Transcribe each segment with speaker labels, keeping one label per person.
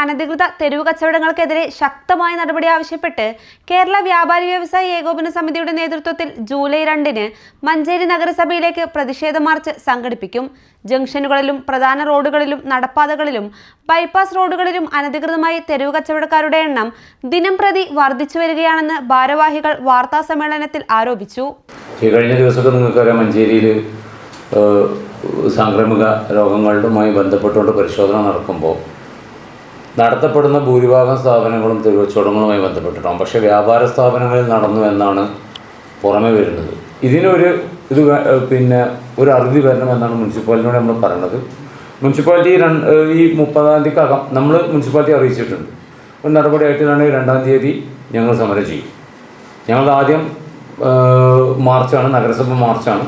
Speaker 1: അനധികൃത തെരുവ് കച്ചവടങ്ങൾക്കെതിരെ ശക്തമായ നടപടി ആവശ്യപ്പെട്ട് കേരള വ്യാപാരി വ്യവസായി ഏകോപന സമിതിയുടെ നേതൃത്വത്തിൽ ജൂലൈ 2-ന് മഞ്ചേരി നഗരസഭയിലേക്ക് പ്രതിഷേധ മാർച്ച് സംഘടിപ്പിക്കും. ജംഗ്ഷനുകളിലും പ്രധാന റോഡുകളിലും നടപ്പാതകളിലും ബൈപ്പാസ് റോഡുകളിലും അനധികൃതമായി തെരുവ് കച്ചവടക്കാരുടെ എണ്ണം ദിനംപ്രതി വർദ്ധിച്ചു വരികയാണെന്ന് ഭാരവാഹികൾ വാർത്താ സമ്മേളനത്തിൽ ആരോപിച്ചു.
Speaker 2: കഴിഞ്ഞ ദിവസമൊക്കെ നിങ്ങൾക്കറിയാം, മഞ്ചേരിയിൽ സാംക്രമിക രോഗങ്ങളുമായി ബന്ധപ്പെട്ടുകൊണ്ട് പരിശോധന നടക്കുമ്പോൾ നടത്തപ്പെടുന്ന ഭൂരിഭാഗം സ്ഥാപനങ്ങളും തെരുവച്ചവടങ്ങളുമായി ബന്ധപ്പെട്ടിട്ടാണ്. പക്ഷേ വ്യാപാര സ്ഥാപനങ്ങളിൽ നടന്നു എന്നാണ് പുറമെ വരുന്നത്. ഇതിനൊരു ഒരു അറുതി വരണമെന്നാണ് മുനിസിപ്പാലിറ്റിയോട് നമ്മൾ പറയുന്നത്. മുനിസിപ്പാലിറ്റി ഈ 30-ാം തീയതിക്കകം നമ്മൾ മുനിസിപ്പാലിറ്റി അറിയിച്ചിട്ടുണ്ട്. ഒരു നടപടിയായിട്ടാണ് 2-ാം തീയതി ഞങ്ങൾ സമരം ചെയ്യും. ഞങ്ങൾ ആദ്യം മാർച്ചാണ്, നഗരസഭ മാർച്ചാണ്.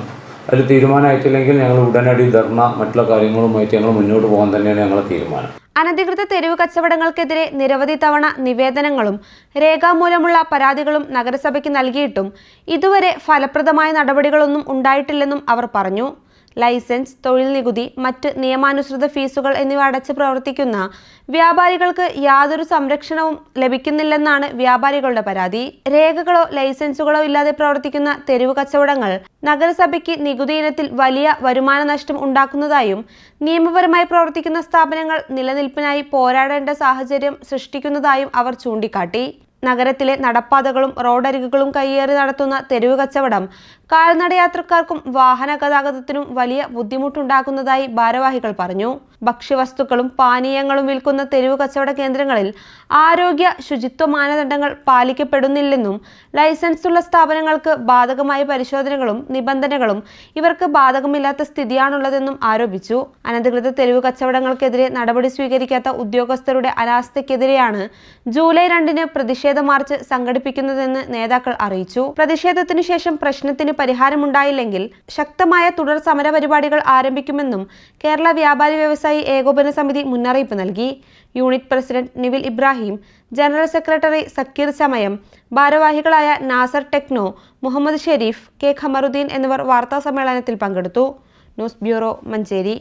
Speaker 2: അതിൽ തീരുമാനമായിട്ടില്ലെങ്കിൽ ഞങ്ങൾ ഉടനടി ധർണ മറ്റുള്ള കാര്യങ്ങളുമായിട്ട് ഞങ്ങൾ മുന്നോട്ട് പോകാൻ തന്നെയാണ് ഞങ്ങളുടെ തീരുമാനം.
Speaker 1: അനധികൃത തെരുവ് കച്ചവടങ്ങൾക്കെതിരെ നിരവധി തവണ നിവേദനങ്ങളും രേഖാമൂലമുള്ള പരാതികളും നഗരസഭയ്ക്ക് നൽകിയിട്ടും ഇതുവരെ ഫലപ്രദമായ നടപടികളൊന്നും ഉണ്ടായിട്ടില്ലെന്നും അവർ പറഞ്ഞു. ലൈസൻസ്, തൊഴിൽ നികുതി, മറ്റ് നിയമാനുസൃത ഫീസുകൾ എന്നിവ അടച്ച് പ്രവർത്തിക്കുന്ന വ്യാപാരികൾക്ക് യാതൊരു സംരക്ഷണവും ലഭിക്കുന്നില്ലെന്നാണ് വ്യാപാരികളുടെ പരാതി. രേഖകളോ ലൈസൻസുകളോ ഇല്ലാതെ പ്രവർത്തിക്കുന്ന തെരുവ് കച്ചവടങ്ങൾ നഗരസഭയ്ക്ക് നികുതി ഇനത്തിൽ വലിയ വരുമാന നഷ്ടം ഉണ്ടാക്കുന്നതായും നിയമപരമായി പ്രവർത്തിക്കുന്ന സ്ഥാപനങ്ങൾ നിലനിൽപ്പിനായി പോരാടേണ്ട സാഹചര്യം സൃഷ്ടിക്കുന്നതായും അവർ ചൂണ്ടിക്കാട്ടി. നഗരത്തിലെ നടപ്പാതകളും റോഡരികുകളും കയ്യേറി നടത്തുന്ന തെരുവ് കച്ചവടം കാൽനടയാത്രക്കാർക്കും വാഹന ഗതാഗതത്തിനും വലിയ ബുദ്ധിമുട്ടുണ്ടാക്കുന്നതായി ഭാരവാഹികൾ പറഞ്ഞു. ഭക്ഷ്യവസ്തുക്കളും പാനീയങ്ങളും വിൽക്കുന്ന തെരുവ് കച്ചവട കേന്ദ്രങ്ങളിൽ ആരോഗ്യ ശുചിത്വ മാനദണ്ഡങ്ങൾ പാലിക്കപ്പെടുന്നില്ലെന്നും ലൈസൻസുള്ള സ്ഥാപനങ്ങൾക്ക് ബാധകമായ പരിശോധനകളും നിബന്ധനകളും ഇവർക്ക് ബാധകമില്ലാത്ത സ്ഥിതിയാണുള്ളതെന്നും ആരോപിച്ചു. അനധികൃത തെരുവ് കച്ചവടങ്ങൾക്കെതിരെ നടപടി സ്വീകരിക്കാത്ത ഉദ്യോഗസ്ഥരുടെ അനാസ്ഥയ്ക്കെതിരെയാണ് ജൂലൈ 2-ന് പ്രതിഷേധ മാർച്ച് സംഘടിപ്പിക്കുന്നതെന്ന് നേതാക്കൾ അറിയിച്ചു. പ്രതിഷേധത്തിനു ശേഷം പ്രശ്നത്തിന് പരിഹാരമുണ്ടായില്ലെങ്കിൽ ശക്തമായ തുടർ സമര പരിപാടികൾ ആരംഭിക്കുമെന്നും കേരള വ്യാപാരി വ്യവസായി ഏകോപന സമിതി മുന്നറിയിപ്പ് നൽകി. Unit president Nivil Ibrahim, general secretary Sakeer Chamayam, ഭാരവാഹികളായ നാസർ ടെക്നോ, മുഹമ്മദ് ഷെരീഫ്, കെ ഖമറുദ്ദീൻ എന്നിവർ വാർത്താ സമ്മേളനത്തിൽ പങ്കെടുത്തു. News bureau, Manjeri.